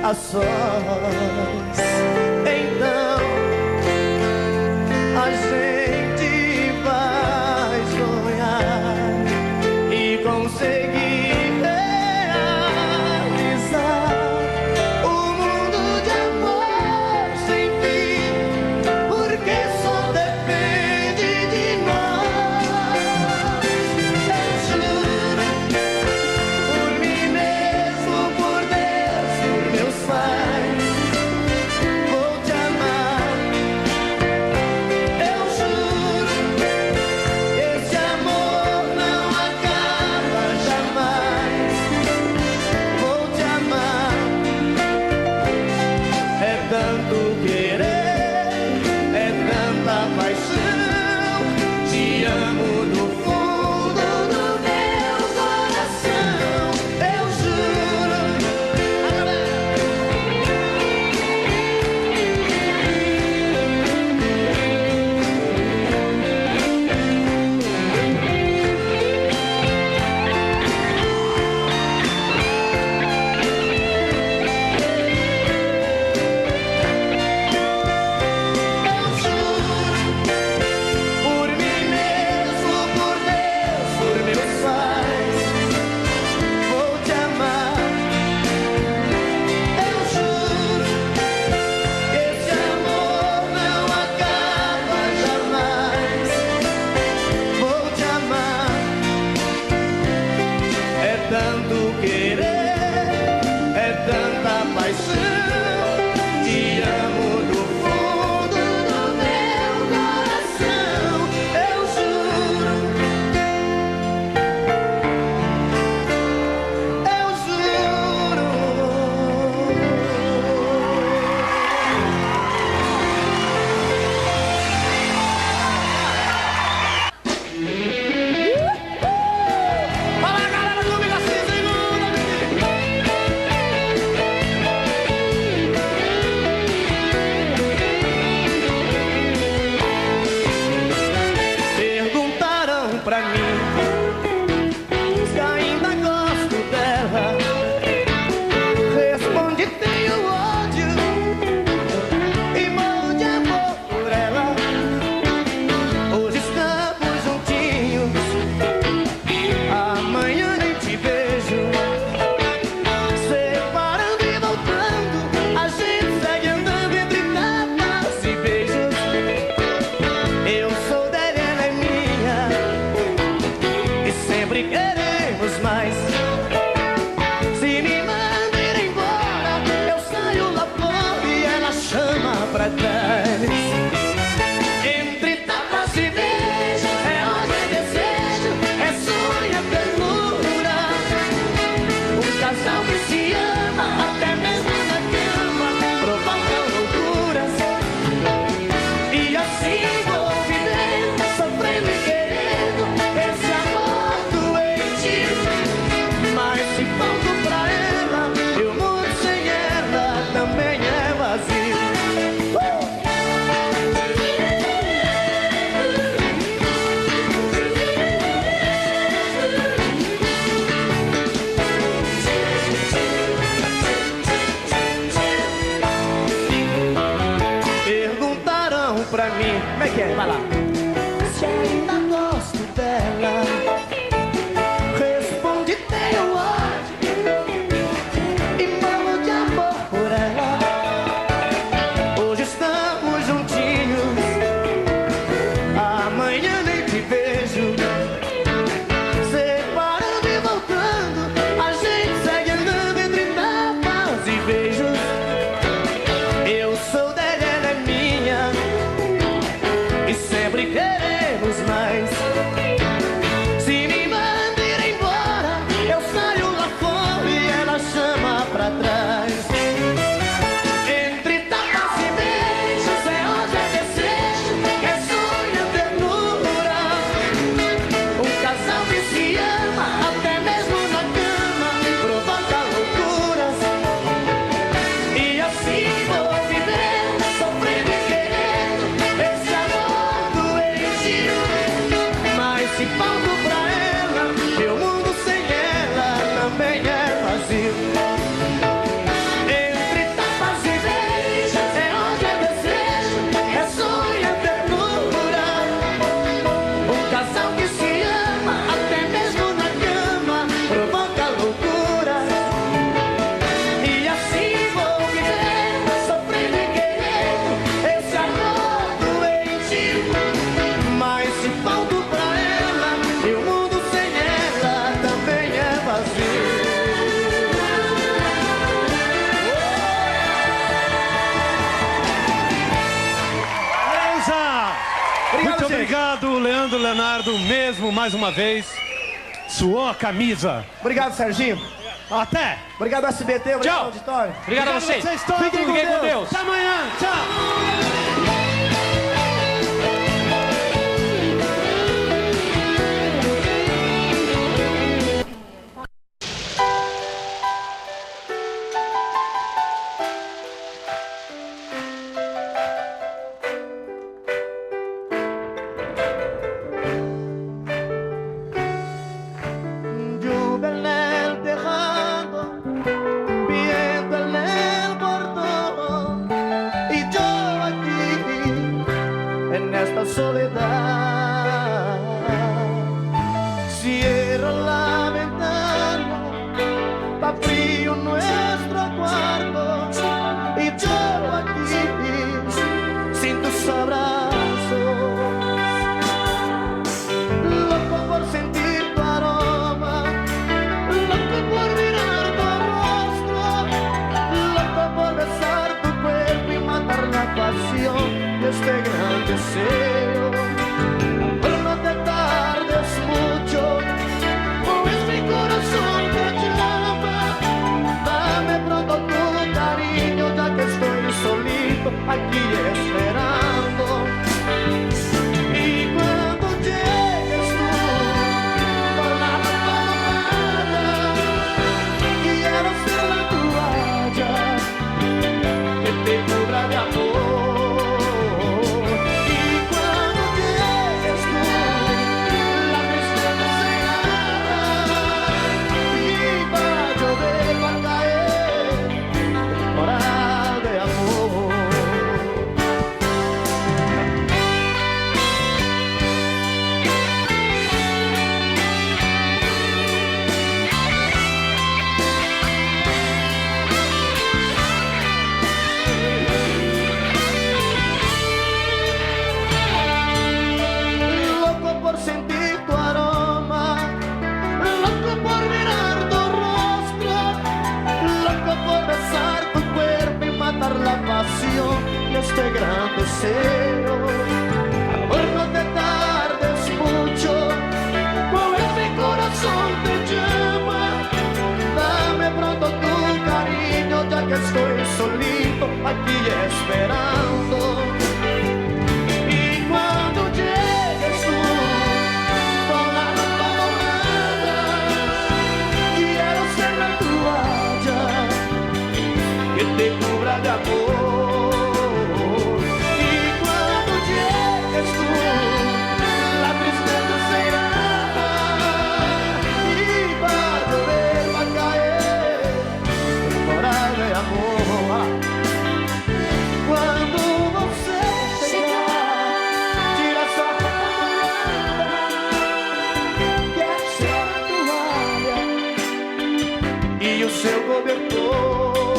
a sós. Então a gente vai sonhar e conseguir realizar um mundo de amor sem fim, porque só depende de nós. Eu juro, por mim mesmo, por Deus, por meus pais, vou te amar. Eu juro, esse amor não acaba jamais. Vou te amar. É tanto querer, é tanta paixão. Te amo do fundo do meu coração. Eu juro. Por mim mesmo, por Deus, por meus pais, vou te amar. Eu juro, esse amor não acaba jamais. Vou te amar. É tanto querer, é tanta paixão. Te amo do fundo do meu coração. Eu juro. Eu juro. Fala, galera, comigo assim, segunda. Perguntaram pra mim se ainda gosto dela. Respondi: tenho ódio e morro de amor por ela. Hoje estamos juntinhos, amanhã nem te vejo. Separando e voltando, a gente segue andando entre tapas e beijos. Eu sou dela, ela é minha, e sempre queremos mais. Se me manda ir embora, eu saio lá fora e ela chama pra trás. Entre tapas e beijos, é ódio, é desejo, é sonho, é ternura. Um casal que se ama, até mesmo na cama, provoca loucuras. E assim vou vivendo, sofrendo e querendo esse amor doente. Mas se falto pra ela, e o mundo sem ela também é vazio. Perguntaram pra mim, como é que é? Vai lá. Se ainda gosto dela. Respondi: tenho ódio e morro de amor por ela. Hoje estamos juntinhos, amanhã nem te vejo. Separando e voltando, a gente segue andando entre tapas e beijos. Eu sou dela, ela é minha, e sempre queremos mais. Muito gente. obrigado, Leandro Leonardo, mesmo, mais uma vez. Suou a camisa. Obrigado, Serginho. Até! Obrigado, SBT. Obrigado, Tchau. auditório. Obrigado a vocês. todos. Fiquem com Fiquem com Deus. Deus. Até amanhã. Tchau. Lluvia en el tejado, viento en el portón, y yo aquí en esta soledad. Cierro la ventana, está frío nuestro cuarto, y yo aquí sin tus abrazos, loco por sentir tu aroma, loco por mirar tu rostro, loco por besar tu cuerpo y matar la pasión de este gran deseo. Pero no te tardes mucho, pues mi corazón te llama. Dame pronto tu cariño, ya que estoy solito aquí esperando. Y cuando llegues tú con la palomada, quiero ser la toalla que te cubra de amor. Y cuando llegues tú, la tristeza se irá y va a llover, va a caer temporal de amor. Loco por sentir tu aroma, loco por mirar tu rostro, loco por besar tu cuerpo y matar la pasión de este gran deseo. Amor, no te tardes mucho, pues mi corazón te llama. Dame pronto tu cariño, ya que estoy solito aquí esperando. Y cuando llegues tú con la ropa mojada, quiero ser la toalla que te cubra de amor. Y cuando llegues tú, la tristeza se irá y va a llover, va a caer temporal de amor. Quando você chegar, tira sua roupa, quer ser a toalha e o seu cobertor.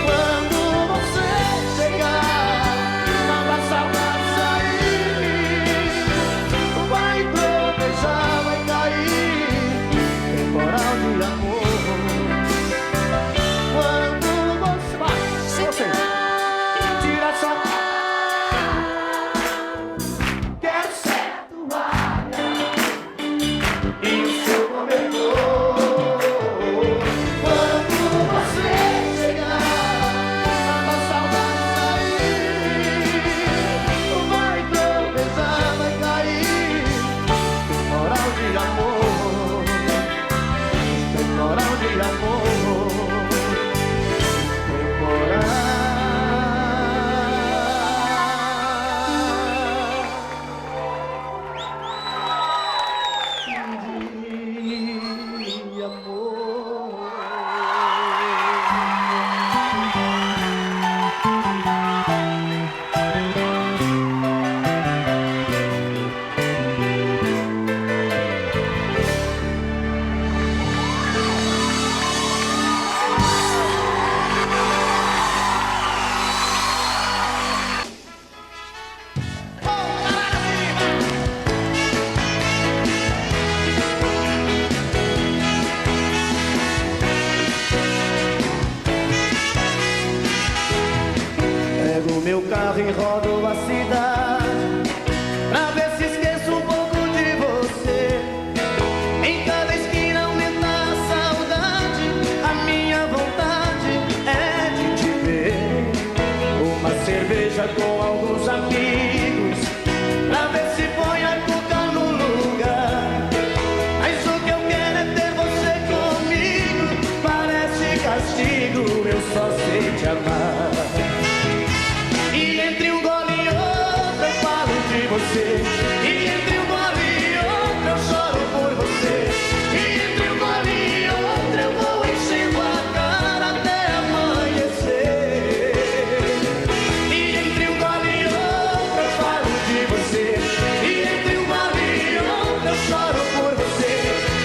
Quando você chegar, não dá saudade sair, vai tropeçar, vai cair temporal de amor. Quando você tira sua quero ser a toalha e o seu cobertor. Quando você chegar, a saudade sair, vai tropeçar, vai cair temporal de amor, temporal de amor. Pego meu carro e rodo a cidade, cerveja com alguns amigos, pra ver se põe a cuca no lugar. Mas o que eu quero é ter você comigo, parece castigo, eu só sei te amar. E entre um gole e outro eu falo de você, e entre um gole e outro eu choro por você, e entre um gole e outro eu vou enchendo a cara até amanhecer. E entre um gole e outro eu falo de você, e entre um gole e outro eu choro por você.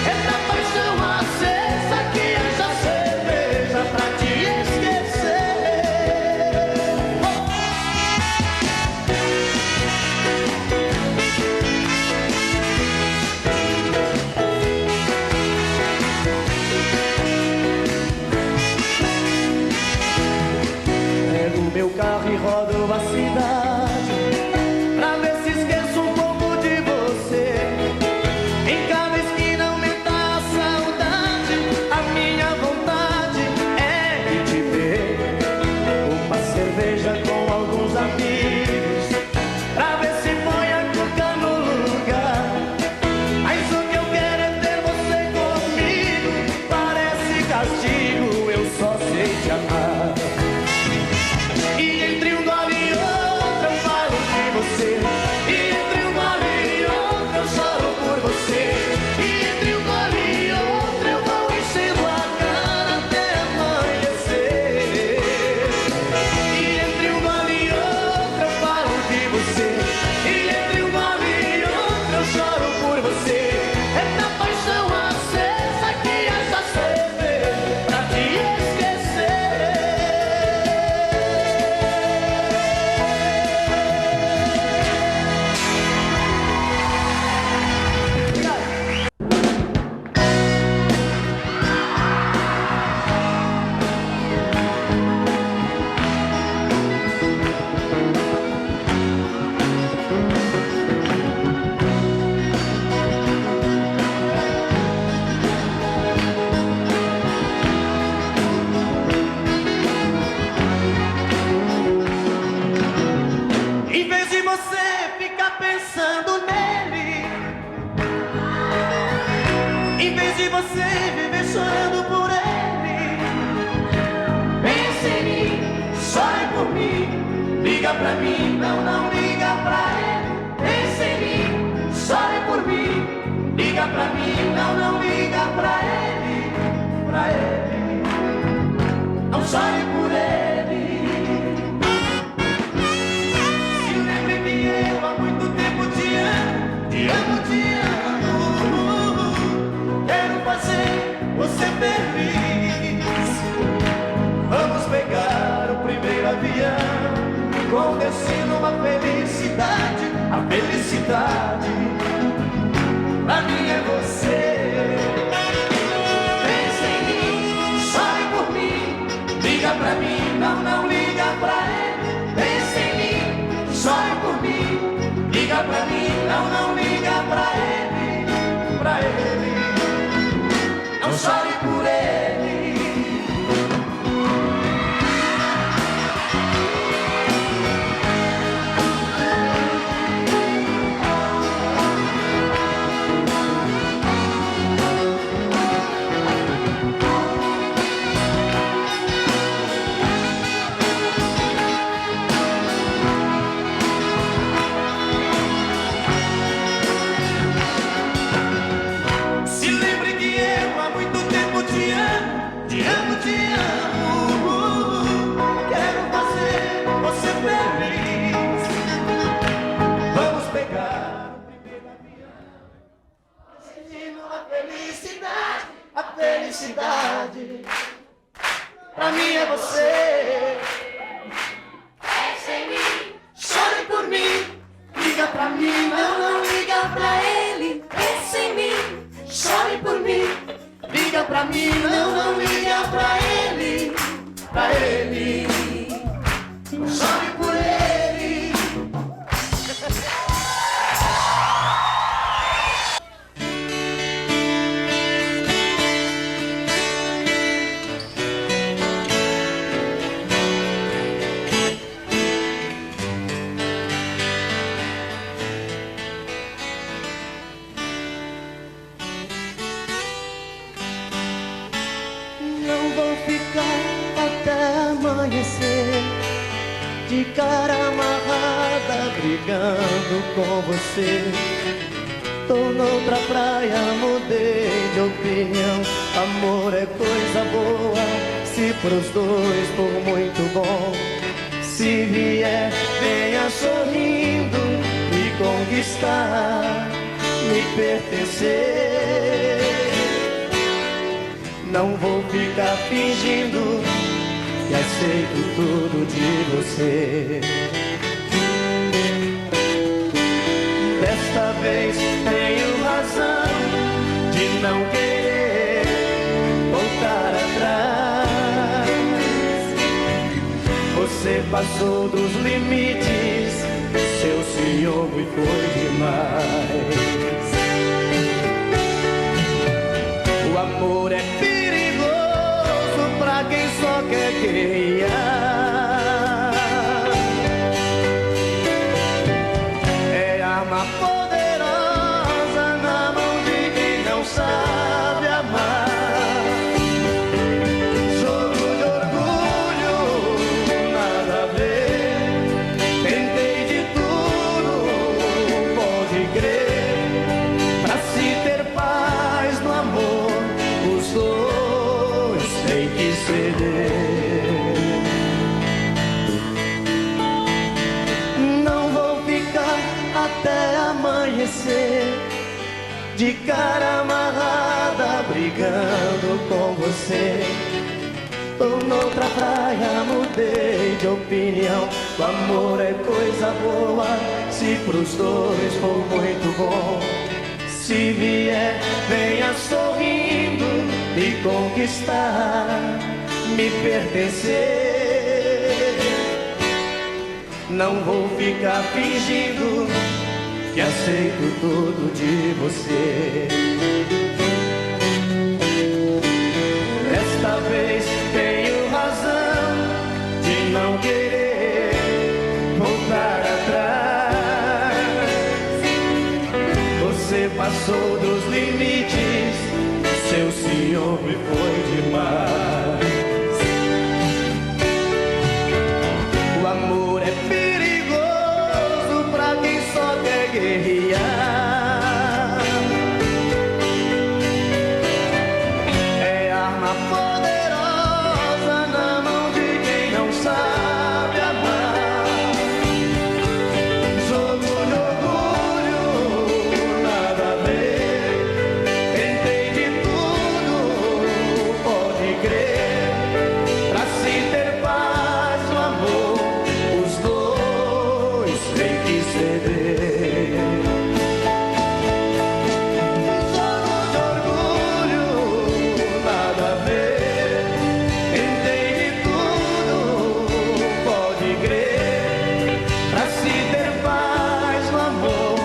É da paixão acesa que essa cerveja pra te esquecer. Pego meu carro e rodo a cidade, pra ver se esqueço um pouco de você. Em cada esquina aumenta a saudade, a minha vontade é de te ver. Uma cerveja com alguns amigos, pra ver se põe a cuca no lugar. Mas o que eu quero é ter você comigo, parece castigo, eu só sei te amar. E entre um gole e outro eu falo de você, e entre um gole e outro eu choro por você, e entre um gole e outro eu vou enchendo a cara até amanhecer. E entre um gole e outro eu falo de você, e entre um gole e outro eu choro por você. É da paixão acesa que essa cerveja pra te esquecer. Em vez de você ficar pensando nele, em vez de você viver chorando por ele, pense em mim, chore por mim, liga pra mim, não liga pra ele. Pense em mim, chore por mim, liga pra mim, não liga pra ele, pra ele. Não chore por ele. Se lembre que eu há muito tempo te amo, te amo, te amo. Quero fazer você feliz. Vamos pegar o primeiro avião, com destino uma felicidade. A felicidade pra mim é você. Pense em mim, chore por mim, liga pra mim, não liga pra ele. Pense em mim, chore por mim, liga pra mim, não liga pra ele, pra ele. Não chore por ele. amarrada brigando com você. Tô noutra praia, mudei de opinião. Amor é coisa boa, se pros dois for muito bom. Se vier, venha sorrindo, me conquistar, me pertencer. Não vou ficar fingindo que aceito tudo de você. Desta vez tenho razão de não querer voltar atrás. Você passou dos limites, seu ciúme foi demais. O amor é perigoso pra quem só quer guerrear. É arma poderosa na mão de quem não sabe amar. Jogo de orgulho, nada a ver. Tentei de tudo, pode crer. Pra se ter paz no amor, os dois têm que ceder. Não vou ficar até amanhecer de cara amarrada brigando com você. Tô noutra praia, mudei de opinião. O amor é coisa boa, se pros dois for muito bom. Se vier, venha sorrindo, me conquistar, me pertencer. Não vou ficar fingindo que aceito tudo de você. Desta vez tenho razão de não querer voltar atrás. Você passou dos limites, seu ciúme foi demais. O amor é perigoso pra quem só quer guerrear. É arma poderosa na mão de quem não sabe amar. Jogo de orgulho, nada a ver. Tentei de tudo, pode crer. Pra se ter paz no amor, os dois têm que ceder. Jogo de orgulho, nada a ver. Tentei de tudo, pode crer. Pra se ter paz no amor,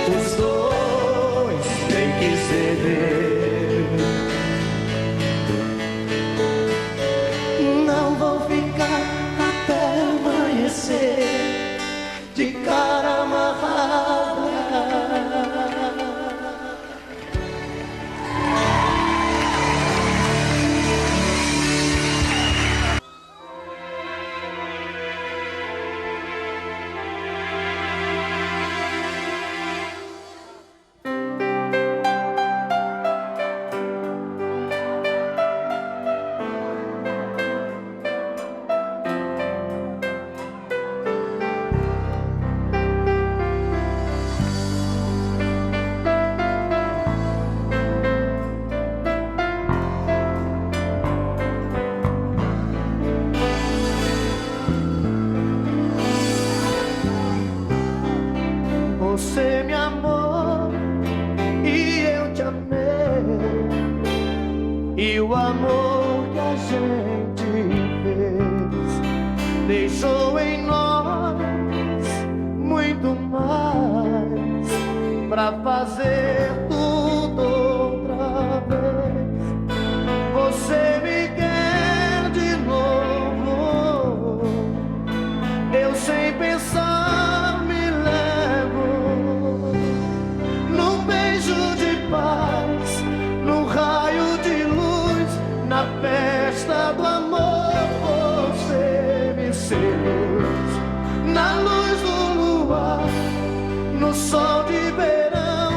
os dois têm que ceder. Não vou ficar até amanhecer de cara amarrada. Você me amou e eu te amei, e o amor que a gente fez deixou em nós muito mais pra fazer tudo outra vez. Você me quer de novo, eu sem pensar me levo num beijo de paz, num raio de luz, na festa do amor. Você me seduz na luz lua, no sol de verão.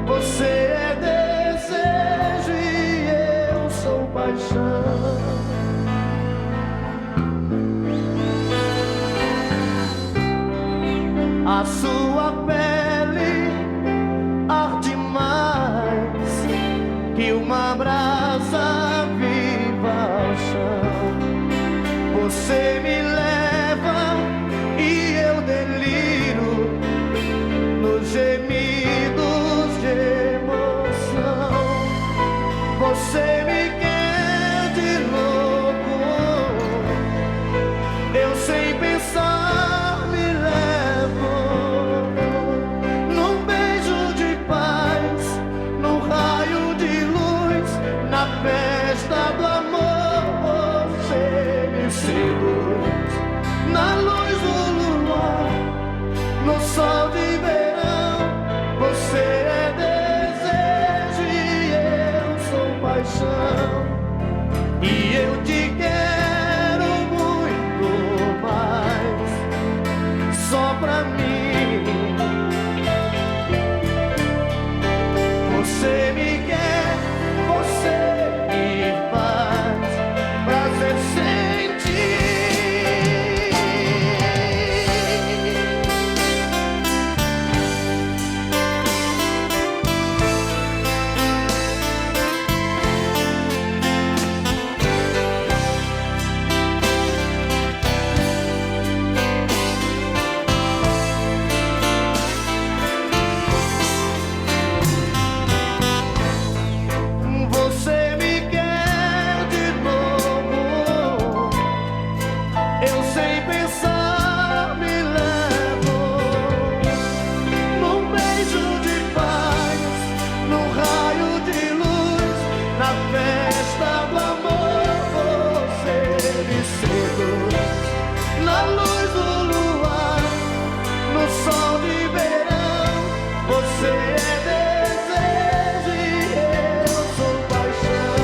Você é desejo e eu sou paixão. A sua pele arde mais que uma brasa viva ao chão. Você me leva e eu deliro nos gemidos de emoção. Você me quer de louco, eu sem pensar me levo num beijo de paz, num raio de luz, na festa do amor. Você me seduz na luz do luar, no sol de verão. Você é desejo e eu sou paixão. E eu te quero muito mais, só pra mim. Você me quer, você me faz prazer sentir. Você me quer de novo, eu sem pensar me levo num beijo de paz, num raio de luz, na festa do amor. Você me seduz na luz do luar, no sol de verão. Você é desejo e eu sou paixão.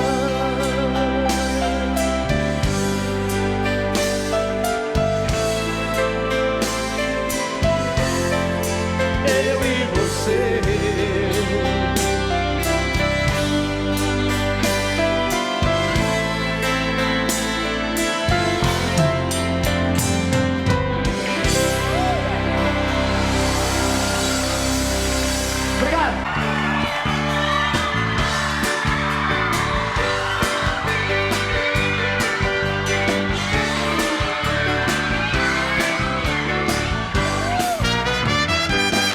Eu e você. Obrigado.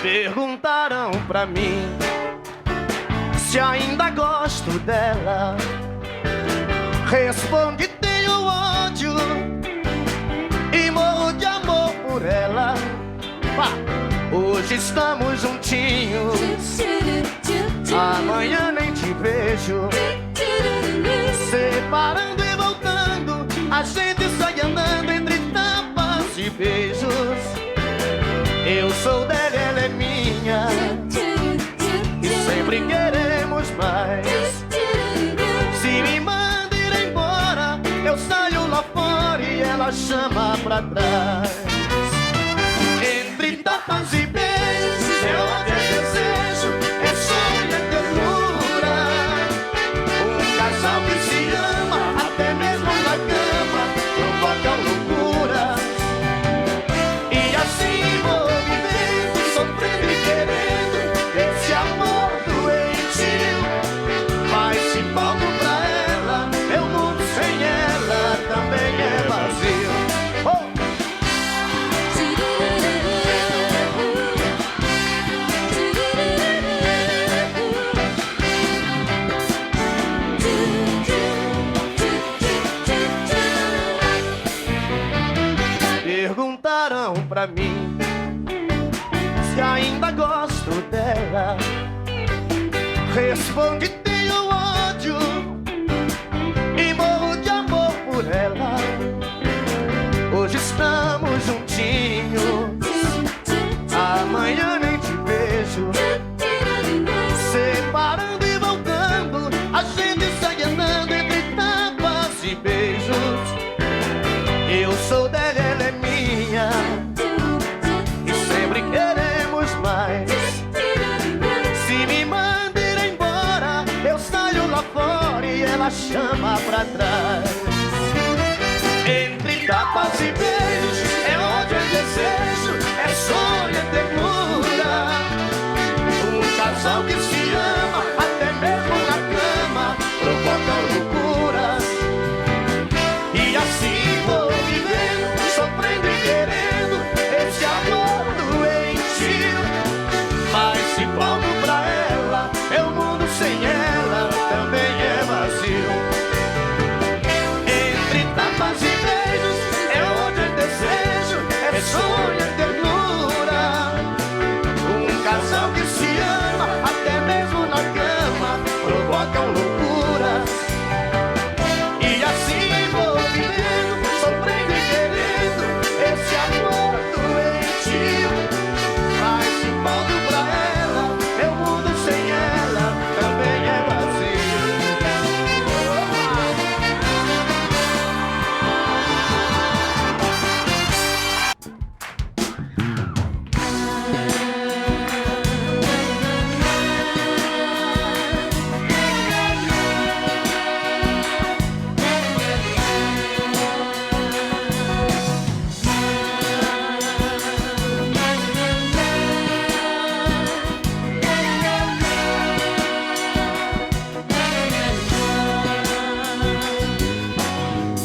Perguntaram pra mim se ainda gosto dela. Respondi: tenho ódio e morro de amor por ela. Pá, hoje estamos juntinhos, amanhã nem te vejo. Separando e voltando, a gente sai andando entre tapas e beijos. Eu sou dela, ela é minha, e sempre queremos mais. Se me manda ir embora, eu saio lá fora e ela chama pra trás. Entre tapas e beijos, é ódio, é desejo, é sonho, é ternura. Um casal que se ama, até mesmo na cama, provoca loucura. E assim vou vivendo, sofrendo e querendo esse amor doentio. Mas se volto pra ela, meu mundo sem ela também é vazio. Oh! Perguntaram pra mim se ainda gosto dela. Respondi: tenho ódio e morro de amor por ela. Hoje estamos juntinhos, amanhã nem te vejo. Separando e voltando, a gente sai andando entre tapas e beijos. Eu sou dela, ela é minha, e sempre quero a chama pra trás. Entre tapas e beijos é onde é desejo, é sonho, é ternura. Um casal que se ama, até mesmo na cama, provoca loucuras. E assim vou vivendo, sofrendo e querendo esse amor doentio. Mas se volto pra ela, é o mundo sem ela, também é vazio. Entre tapas e beijos é onde é desejo, é sonho, é ternura. Um casal que se ama, até mesmo na cama, provocam loucuras. E assim vou vivendo, sofrendo e querendo esse amor doentio. Mas se volto pra ela, é o mundo sem ela, também é vazio.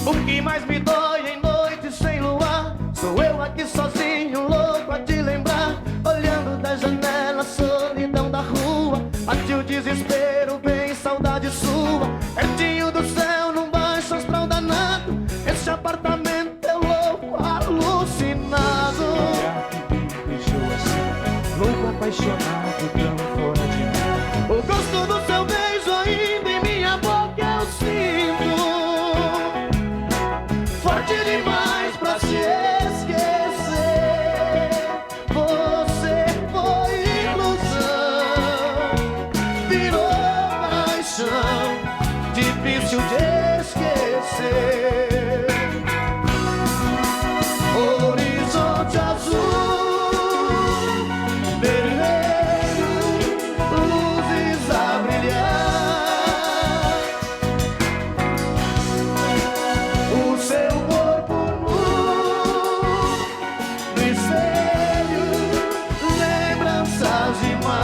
O que mais me dói em noites sem luar, sou eu aqui sozinho, louco a te lembrar. Olhando da janela, solidão da rua, bate o desespero, vem saudade sua. Pertinho do céu, num baixo astral danado, esse apartamento é louco, alucinado. Deixou assim, louco, apaixonado, tão fora de mim. O gosto do seu beijo ainda em minha boca eu sinto. Forte demais pra se esquecer. Você foi ilusão, virou paixão, difícil de esquecer. Horizonte azul, vermelho, luzes a brilhar. O seu corpo nu, no espelho, lembranças de mar.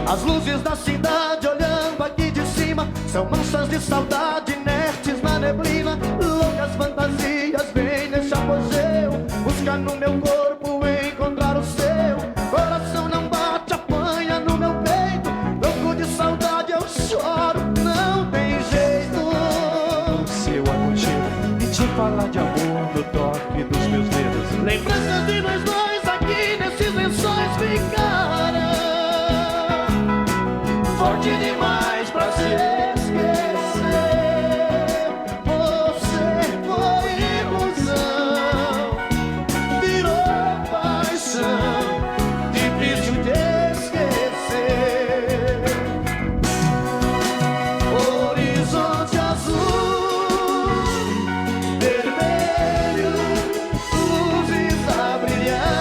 As luzes da cidade olhando aqui de cima são manchas de saudade inertes na neblina. Loucas fantasias vêm nesse apogeu, busca no meu corpo encontrar o seu. Coração não bate, apanha no meu peito, louco de saudade eu choro, não tem jeito. O seu aconchego e te falar de amor no toque dos meus dedos. Lembranças de nós dois aqui nesses lençóis ficaram. Forte demais pra se esquecer. Você foi ilusão, virou paixão, difícil de esquecer. Horizonte azul, vermelho, luzes a brilhar.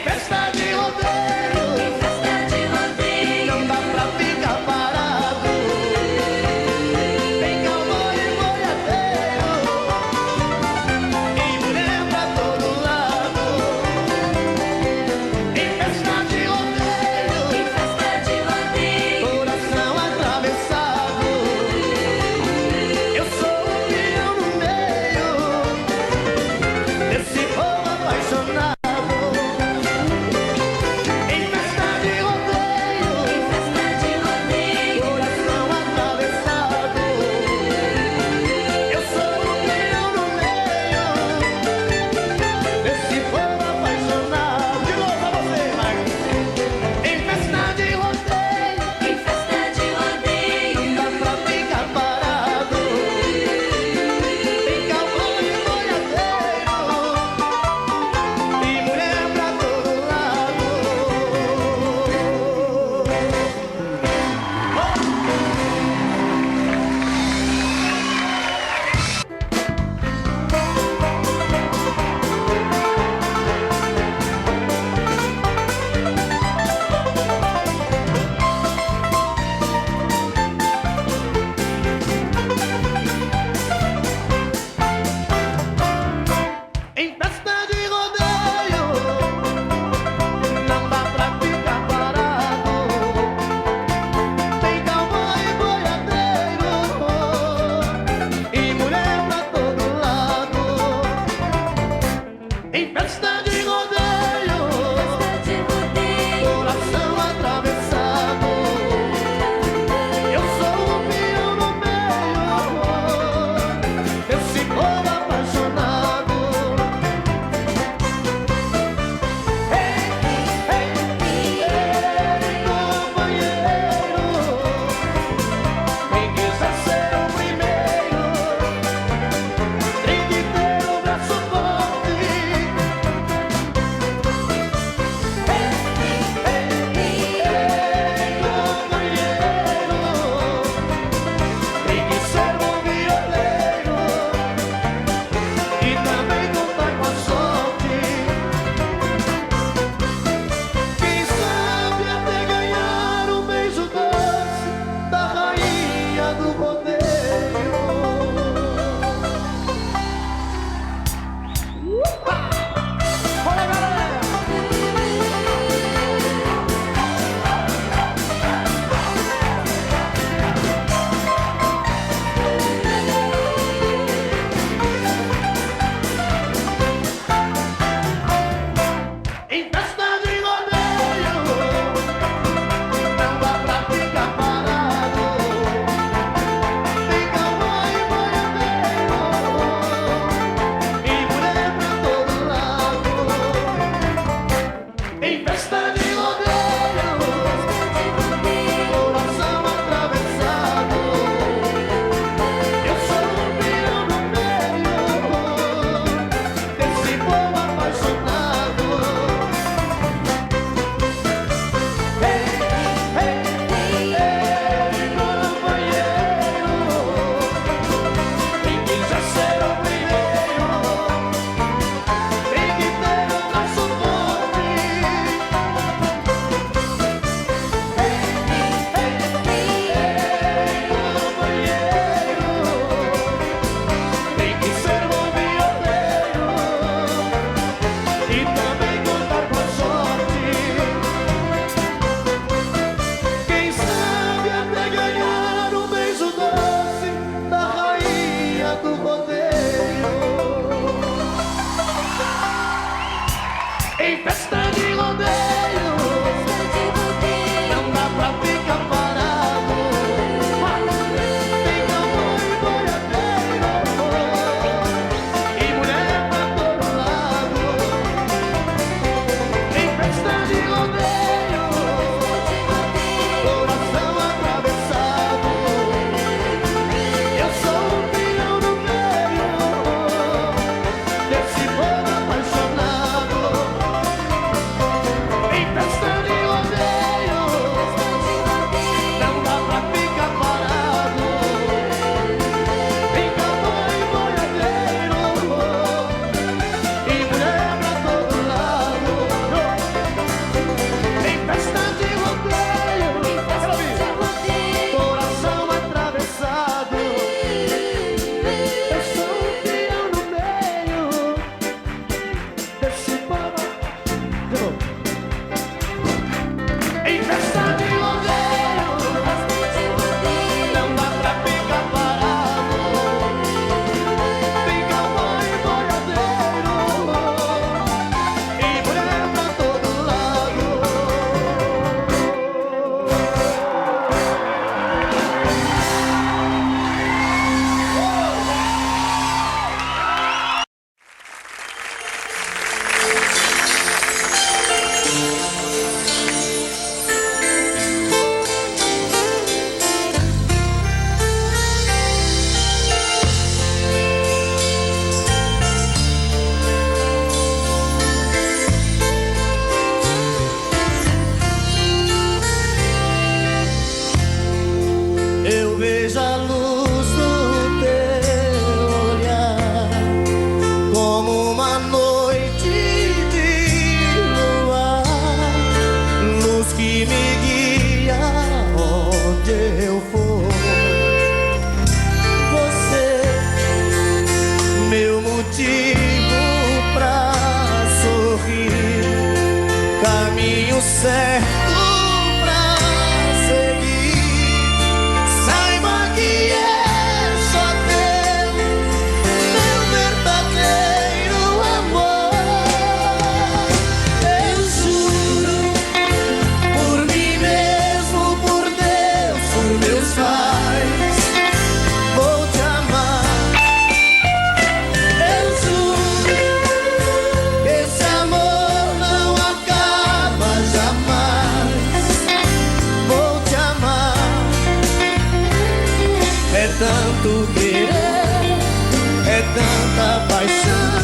festa de rodeio, não dá pra ficar parado. Tem cowboy e boiadeiro e mulher pra todo lado. Em festa de rodeio, coração atravessado. Eu sou o peão no meio desse povo apaixonado. Em festa de rodeio, coração atravessado. Eu sou o peão no meio desse povo apaixonado. De novo pra você, Marcos. Em festa de rodeio, não dá pra ficar parado. Tem cowboy e boiadeiro e mulher pra todo lado. Em festa de rodeio, não dá pra ficar parado. Tem cowboy e boiadeiro e mulher pra todo lado. Em festa de rodeio, coração atravessado. Eu sou o peão no meio desse povo apaixonado. Companheiro, quem quiser ser o primeiro, tem que ter o braço forte. Companheiro, tem que ser bom violeiro e também contar com a sorte. Quem sabe até ganhar um beijo doce da rainha do rodeio. Olha, galera! Em festa de rodeio, não dá pra ficar parado. Tem cowboy e boiadeiro e mulher pra todo lado. Em festa de rodeio, coração atravessado. Eu sou o peão no meio desse povo apaixonado. Companheiro, quem quiser ser o primeiro, tem que ter o braço forte. Companheiro, tem que ser bom violeiro e também contar com a sorte. Quem sabe até ganhar um beijo doce da rainha do rodeio. Em festa de rodeio, não dá pra ficar parado. Tem cowboy e boiadeiro e mulher pra todo lado. Em festa de rodeio, coração atravessado. Eu sou o peão no meio desse povo apaixonado. caminho certo pra seguir. Saiba que é só teu, meu verdadeiro amor. Eu juro, por mim mesmo, por Deus, por meus pais, vou te amar. Eu juro que esse amor não acaba jamais. Vou te amar. É tanto querer, é tanta paixão.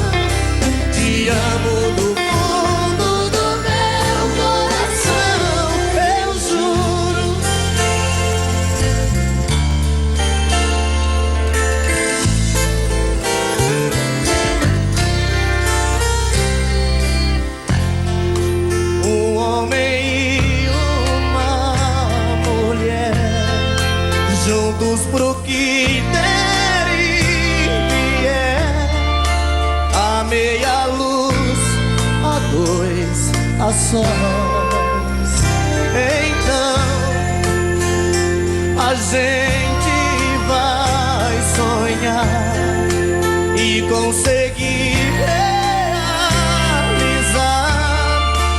Te amo do fundo do meu coração. Eu juro. Um homem e uma mulher, juntos pro que der e vier, a meia luz, a dois, a sós. Então a gente vai sonhar e conseguir realizar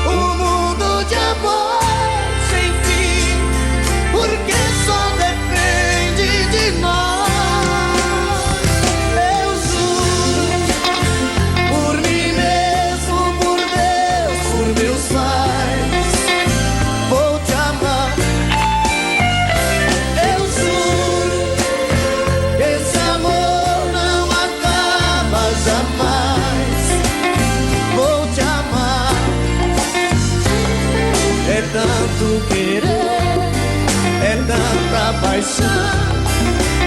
um mundo de amor sem fim, porque só depende de nós. Eu juro, por mim mesmo, por Deus, por meus pais, vou te amar. Eu juro, esse amor não acaba jamais. Vou te amar. É tanto querer, é tanta paixão.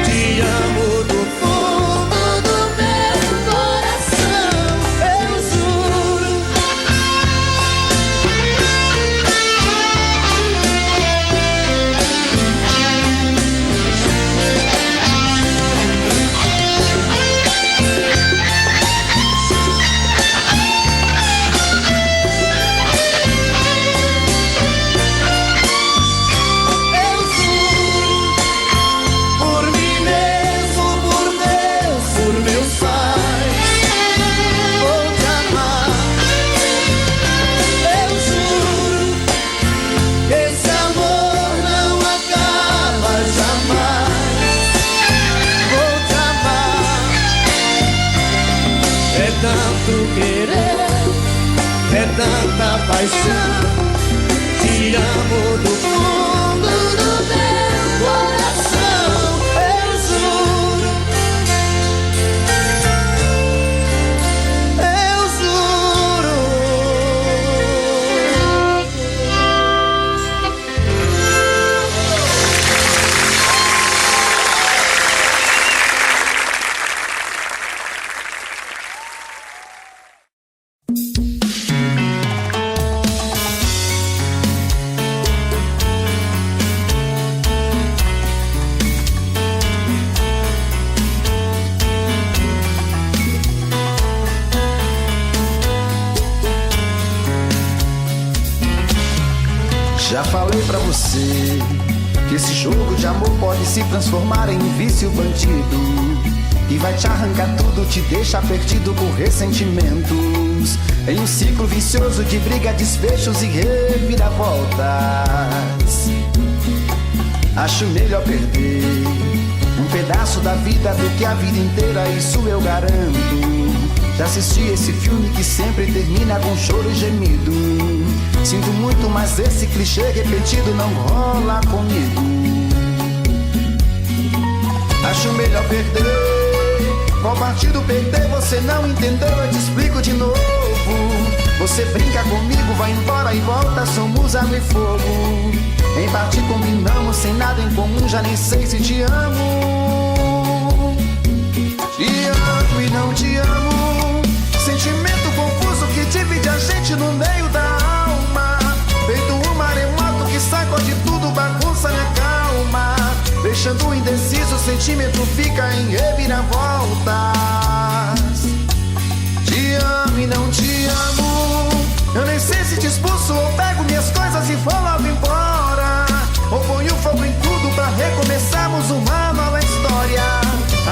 Te amo do fundo do meu coração. Eu juro. Eu juro, por mim mesmo, por Deus, por meus pais, vou te amar. Eu juro, esse amor não acaba jamais. Vou te amar. É tanto querer, é tanta paixão. Te amo do fundo do meu coração. Eu juro. Eu juro. Já falei pra você que esse jogo de amor pode se transformar em um vício bandido, e vai te arrancar tudo, te deixar perdido por ressentimentos, em um ciclo vicioso de briga, desfechos e reviravoltas. Acho melhor perder um pedaço da vida do que a vida inteira, isso eu garanto. Já assisti esse filme que sempre termina com choro e gemido. Sinto muito, mas esse clichê repetido não rola comigo. Acho melhor perder. Qual partido perder? Você não entendeu, eu te explico de novo. Você brinca comigo, vai embora e volta, somos água e fogo. Em parte combinamos, sem nada em comum, já nem sei se te amo. Te amo e não te amo. Sentimento confuso que divide a gente no meio da alma. Feito um maremoto que sacode tudo, bagunça minha calma. Deixando indeciso, o sentimento fica em reviravoltas. Te amo e não te amo. Eu nem sei se te expulso ou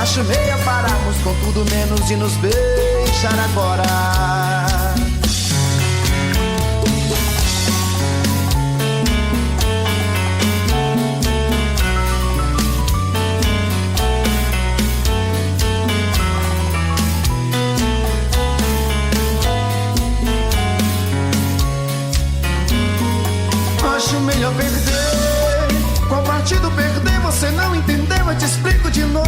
Acho meia pararmos com tudo menos e nos beijar agora. Acho melhor perder. Qual partido perder? Você não entendeu, eu te explico de novo.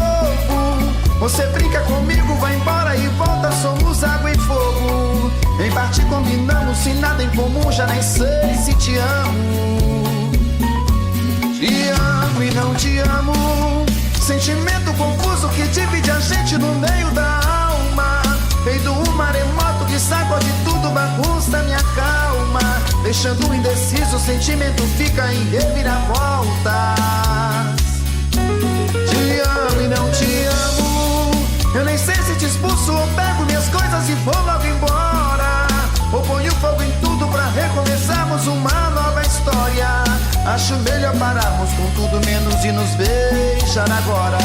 Você brinca comigo, vai embora e volta, somos água e fogo. Em parte combinamos, se nada em comum, já nem sei se te amo. Te amo e não te amo. Sentimento confuso que divide a gente no meio da alma. Feito um maremoto que sacode tudo, bagunça minha calma. Deixando indeciso, o sentimento fica em reviravoltas. Te amo e não te amo. Eu nem sei se te expulso ou pego minhas coisas e vou logo embora. Ou ponho fogo em tudo pra recomeçarmos uma nova história. Acho melhor pararmos com tudo menos e nos beijar agora.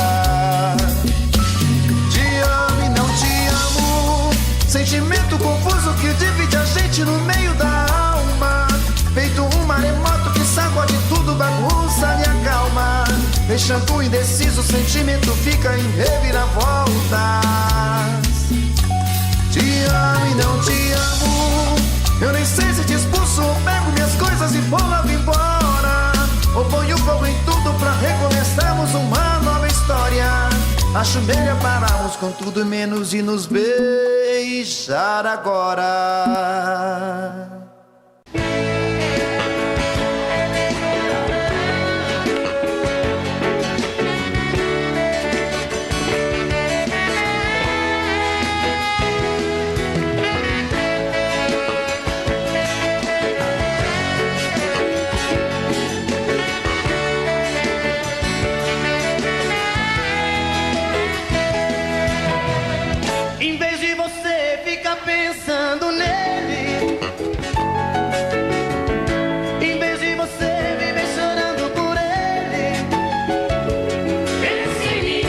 Te amo e não te amo. Sentimento confuso que divide a gente no meio da alma. Feito um maremoto que sacode tudo, bagunça minha calma. Deixando indeciso, o sentimento fica em reviravoltas. Te amo e não te amo. Eu nem sei se te expulso ou pego minhas coisas e vou logo embora. Ou ponho fogo em tudo pra recomeçarmos uma nova história. Acho melhor pararmos com tudo menos e nos beijar agora. Em vez de você ficar pensando nele, em vez de você viver chorando por ele, pense em mim,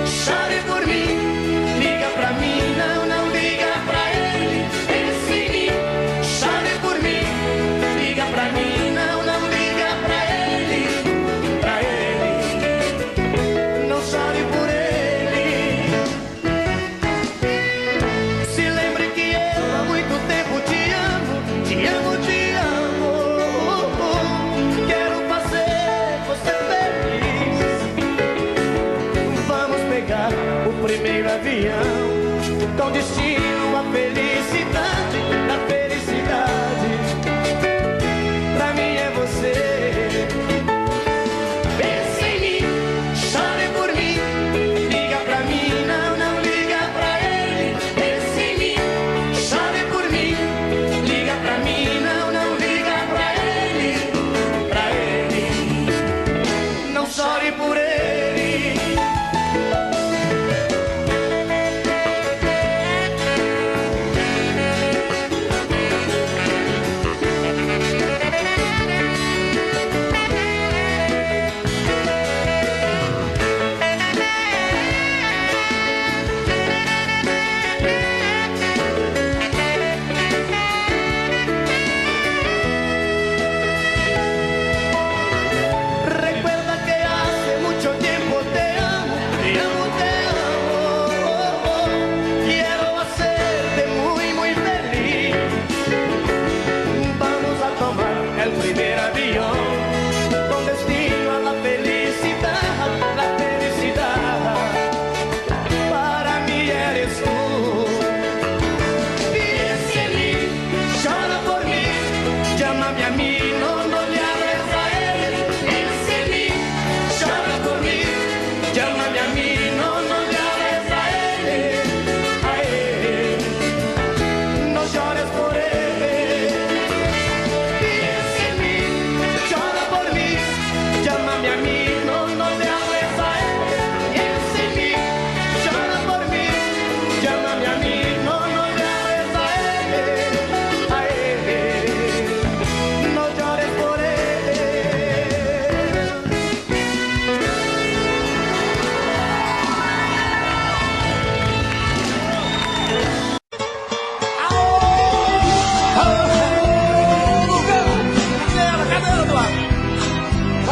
chore por mim, liga pra mim, não liga pra ele. Pense em mim, chore por mim, liga pra mim, não liga pra ele, não chore por ele. Se lembre que eu há muito tempo te amo, te amo, te amo. Quero fazer você feliz. Vamos pegar o primeiro avião com destino à felicidade, da felicidade. Pra mim é você. Pense em mim, chore por mim, liga pra mim, não liga pra ele. Pense em mim, chore por mim, liga pra mim, não liga pra ele, não chore por ele.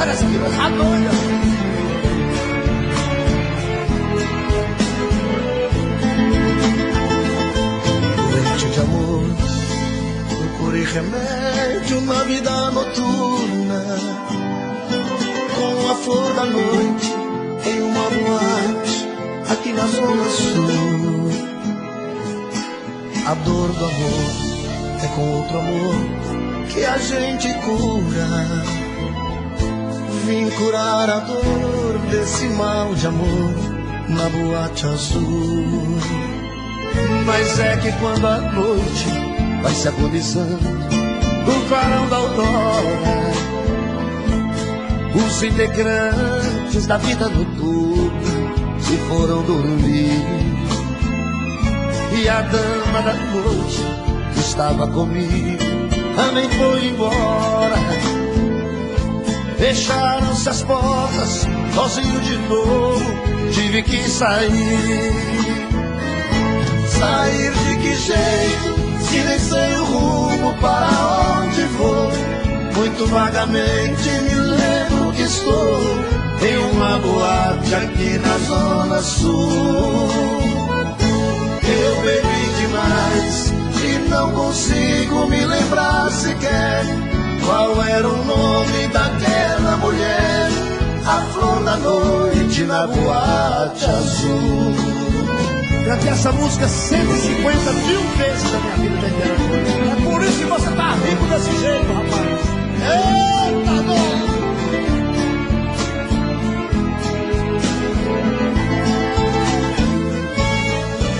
Olha essa aqui, tá doida. Noite de amor, procurei remédio na vida noturna, com a flor da noite em uma boate aqui na zona sul. A dor do amor é com outro amor que a gente cura. Vim curar a dor desse mal de amor na boate azul. Mas é que quando a noite vai se agonizando no clarão da aurora, os integrantes da vida noturna se foram dormir. E a dama da noite que estava comigo também foi embora. Fecharam-se as portas, sozinho de novo tive que sair. Sair de que jeito, se nem sei o rumo para onde vou. Muito vagamente me lembro que estou em uma boate aqui na zona sul. Eu bebi demais e não consigo me lembrar sequer qual era o nome daquela mulher, a flor da noite na boate azul. Cantei essa música 150 mil vezes na minha vida inteira. É por isso que você tá rico desse jeito, rapaz. Eita, doido!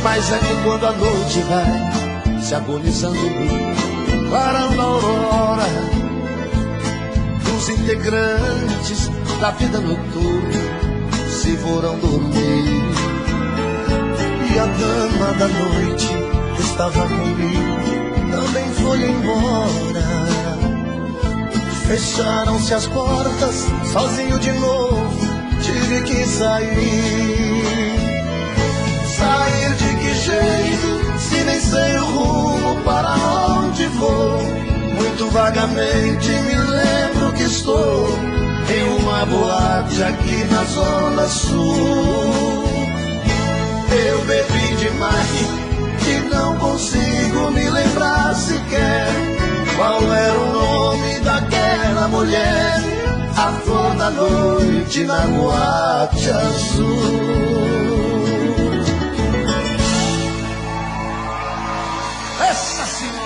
Mas é que quando a noite vai se agonizando no clarão da aurora, os integrantes da vida noturna se foram dormir. E a dama da noite que estava comigo também foi embora. Fecharam-se as portas, sozinho de novo tive que sair. Sair de que jeito, se nem sei o rumo para onde vou. Muito vagamente me lembro que estou em uma boate aqui na zona sul. Eu bebi demais e não consigo me lembrar sequer qual era o nome daquela mulher, a flor da noite na boate azul. Essa senhora!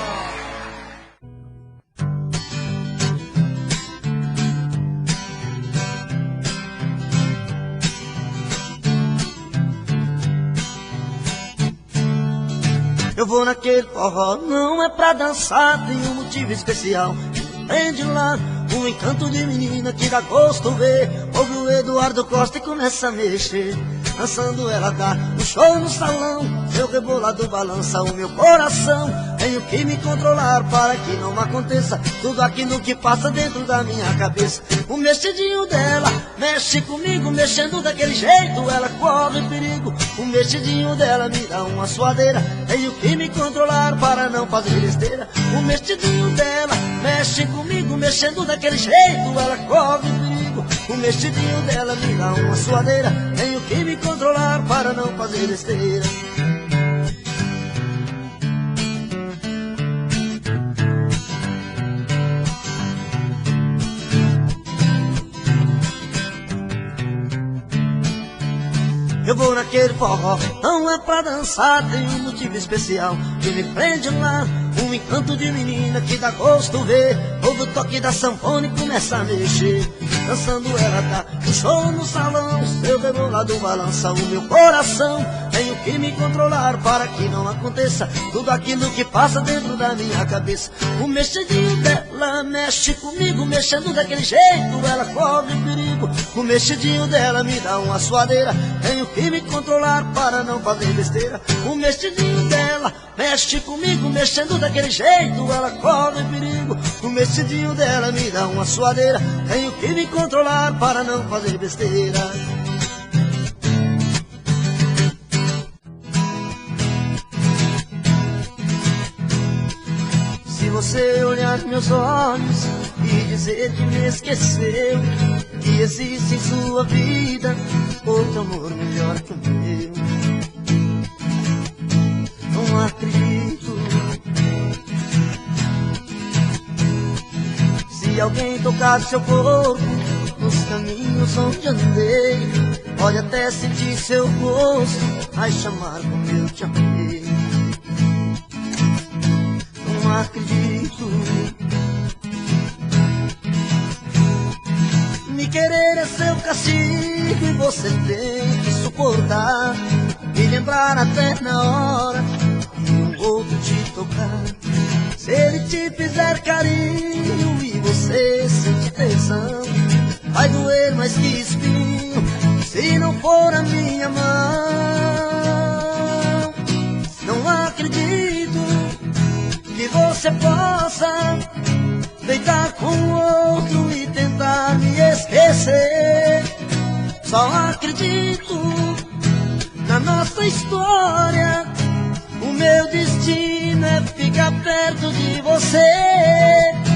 Eu vou naquele forró, não é pra dançar, tem um motivo especial. Prende lá um encanto de menina que dá gosto ver. Ouve o Eduardo Costa e começa a mexer. Dançando ela dá um show no salão, seu rebolado balança o meu coração. Tenho que me controlar para que não aconteça tudo aquilo que passa dentro da minha cabeça. O mexidinho dela mexe comigo, mexendo daquele jeito ela corre perigo. O mexidinho dela me dá uma suadeira, tenho que me controlar para não fazer besteira. O mexidinho dela mexe comigo, mexendo daquele jeito ela corre perigo. O mexidinho dela me dá uma suadeira, tenho que me controlar para não fazer besteira. Eu vou naquele forró, não é pra dançar, tem um motivo especial que me prende lá. Um encanto de menina que dá gosto ver. Ouve o toque da sanfona e começa a mexer. Dançando ela dá um show no salão, seu rebolado balança o meu coração. Tenho que me controlar para que não aconteça tudo aquilo que passa dentro da minha cabeça. O mexidinho dela mexe comigo, mexendo daquele jeito ela corre perigo. O mexidinho dela me dá uma suadeira, tenho que me controlar para não fazer besteira. O mexidinho dela mexe comigo, mexendo daquele jeito ela corre perigo. O mexidinho dela me dá uma suadeira, tenho que me controlar para não fazer besteira. Se você olhar meus olhos e dizer que me esqueceu, que existe em sua vida outro amor melhor que o meu. Não acredito. Se alguém tocar seu corpo nos caminhos onde andei, pode até sentir seu rosto, vai chamar como eu te amei. Não acredito. Me querer é seu castigo e você tem que suportar, e lembrar até na hora de um outro te tocar. Se ele te fizer carinho e você sente tesão, vai doer mais que espinho se não for a minha mão. Não acredito que você possa deitar com outro e tentar me esquecer. Só acredito na nossa história. O meu destino é ficar perto de você.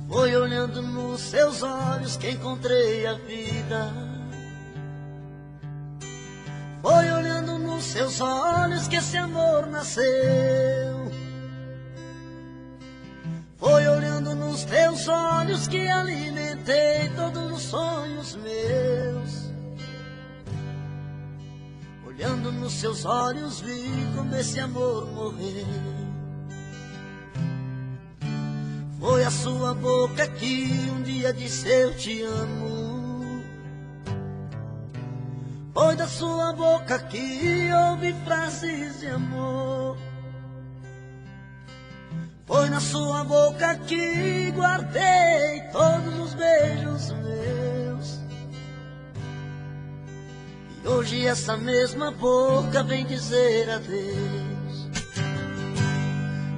Foi olhando nos seus olhos que encontrei a vida. Foi olhando nos seus olhos que esse amor nasceu. Foi olhando nos teus olhos que alimentei todos os sonhos meus. Olhando nos seus olhos vi como esse amor morreu. Foi a sua boca que um dia disse eu te amo. Foi da sua boca que ouvi frases de amor. Foi na sua boca que guardei todos os beijos meus. E hoje essa mesma boca vem dizer adeus.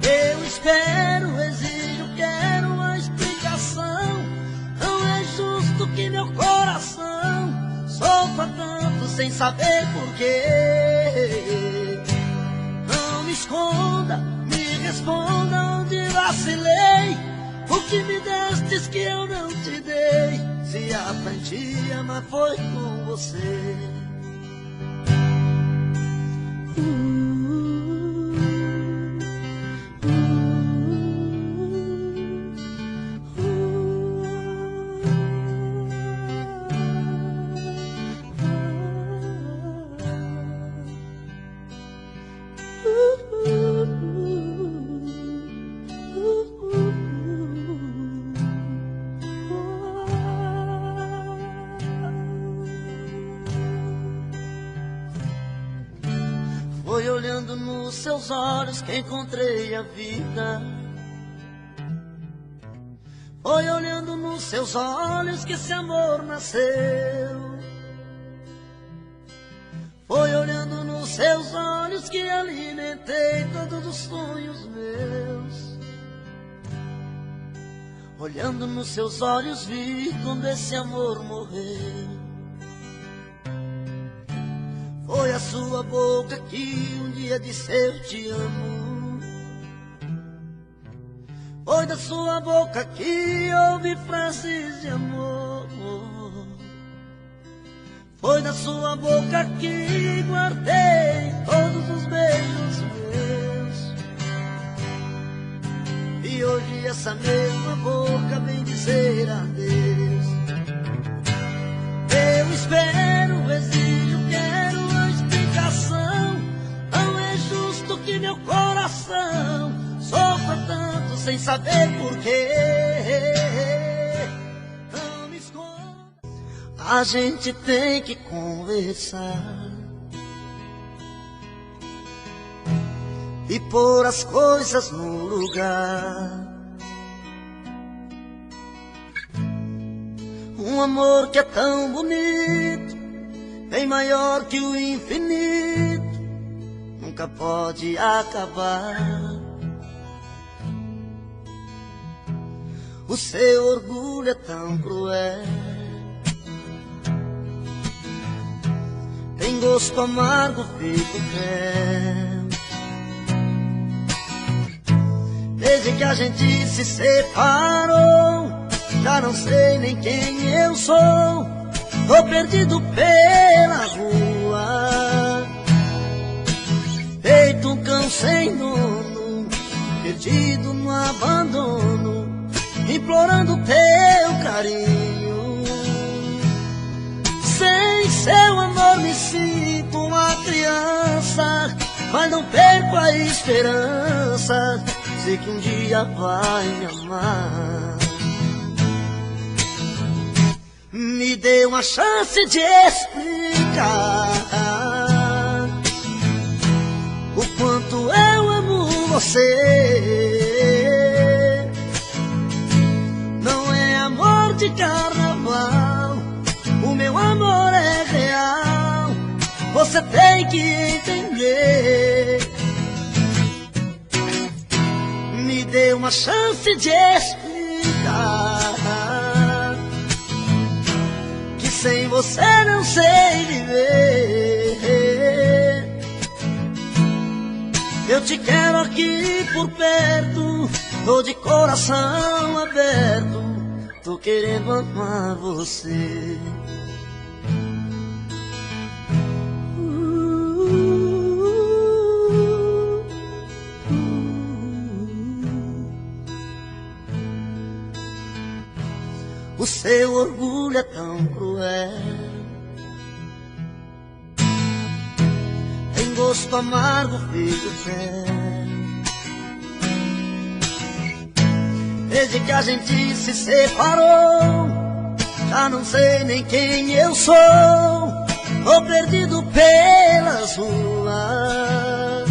Eu espero, exijo, quero uma explicação. Não é justo que meu coração sofra tanto sem saber porquê. Não me esconda, me responda onde vacilei. O que me destes que eu não te dei? Se aprendi a amar foi com você. Foi olhando nos seus olhos que encontrei a vida. Foi olhando nos seus olhos que esse amor nasceu. Foi olhando nos seus olhos que alimentei todos os sonhos meus. Olhando nos seus olhos vi quando esse amor morreu. Foi a sua boca que um dia disse eu te amo. Foi da sua boca que ouvi frases de amor. Foi da sua boca que guardei todos os beijos meus. E hoje essa mesma boca vem dizer adeus. Eu espero, exijo, quero uma explicação. Não é justo que meu coração sofra tanto sem saber porquê. Não a gente tem que conversar e pôr as coisas no lugar. Um amor que é tão bonito, bem maior que o infinito, nunca pode acabar. O seu orgulho é tão cruel, tem gosto amargo feito mel. Desde que a gente se separou, já não sei nem quem eu sou. Tô perdido pela rua, feito um cão sem dono, perdido no abandono, implorando teu carinho. Sem seu amor me sinto uma criança, mas não perco a esperança, sei que um dia vai me amar. Me dê uma chance de explicar o quanto eu amo você. Não é amor de carnaval, o meu amor é real, você tem que entender. Me dê uma chance de explicar que sem você não sei viver. Eu te quero aqui por perto, tô de coração aberto, tô querendo amar você. O seu orgulho é tão cruel, tem gosto amargo feito mel. Desde que a gente se separou, já não sei nem quem eu sou. Tô perdido pelas ruas,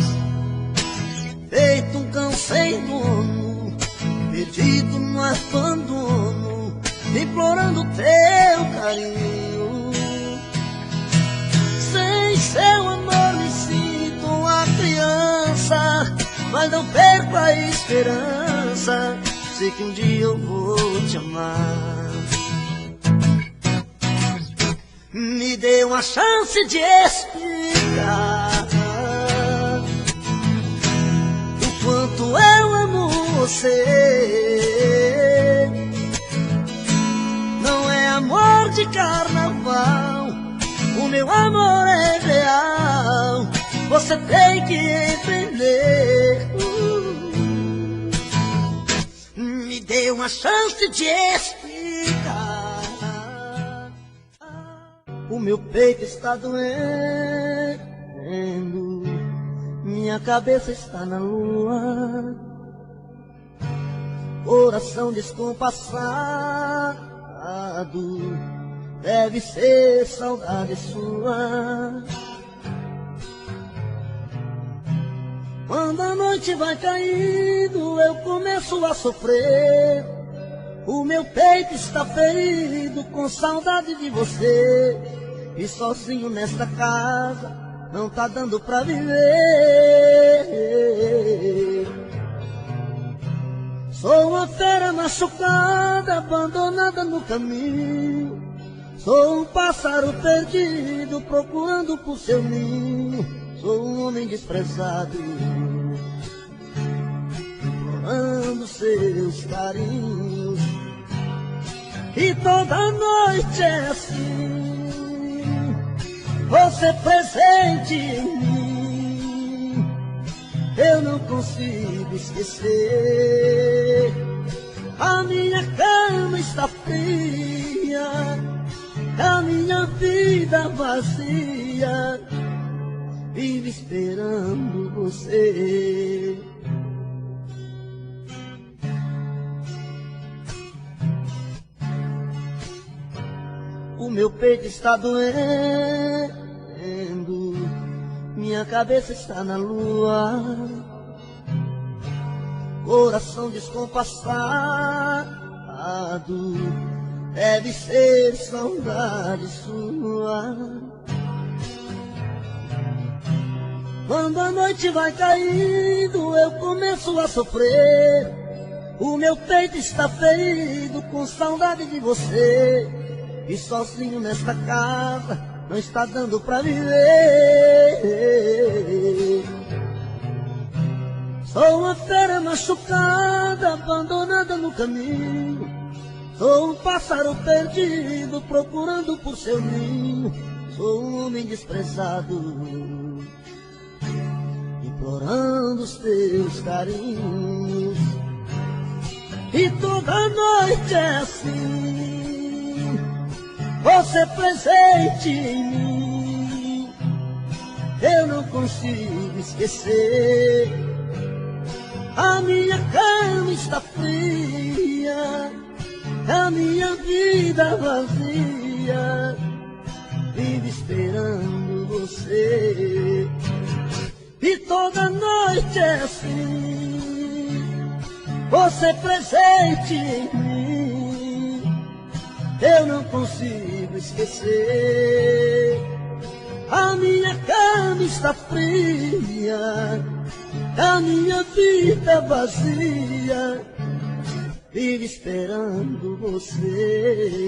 feito um cão sem dono, perdido no abandono, implorando teu carinho. Sem seu amor me sinto uma criança, mas não perco a esperança, sei que um dia eu vou te amar. Me dê uma chance de explicar o quanto eu amo você. Não é amor de carnaval, o meu amor é real, você tem que entender. Me dê uma chance de explicar. O meu peito está doendo, minha cabeça está na lua, coração descompassado, deve ser saudade sua. Quando a noite vai caindo, eu começo a sofrer. O meu peito está ferido com saudade de você, e sozinho nesta casa não tá dando pra viver. Sou uma fera machucada, abandonada no caminho. Sou um pássaro perdido, procurando por seu ninho. Sou um homem desprezado, implorando seus carinhos. E toda noite é assim, você presente em mim. Eu não consigo esquecer. A minha cama está fria, a minha vida vazia, vive esperando você. o meu peito está doendo, minha cabeça está na lua, coração descompassado, deve ser saudade sua. Quando a noite vai caindo, eu começo a sofrer. O meu peito está ferido com saudade de você. E sozinho nesta casa não está dando pra viver. Sou uma fera machucada, abandonada no caminho. Sou um pássaro perdido, procurando por seu ninho. Sou um homem desprezado, implorando os teus carinhos. E toda noite é assim, você presente em mim. Eu não consigo esquecer. A minha cama está fria, a minha vida vazia, vive esperando você. E toda noite é assim, você presente em mim. Eu não consigo esquecer. A minha cama está fria, a minha vida vazia, vive esperando você.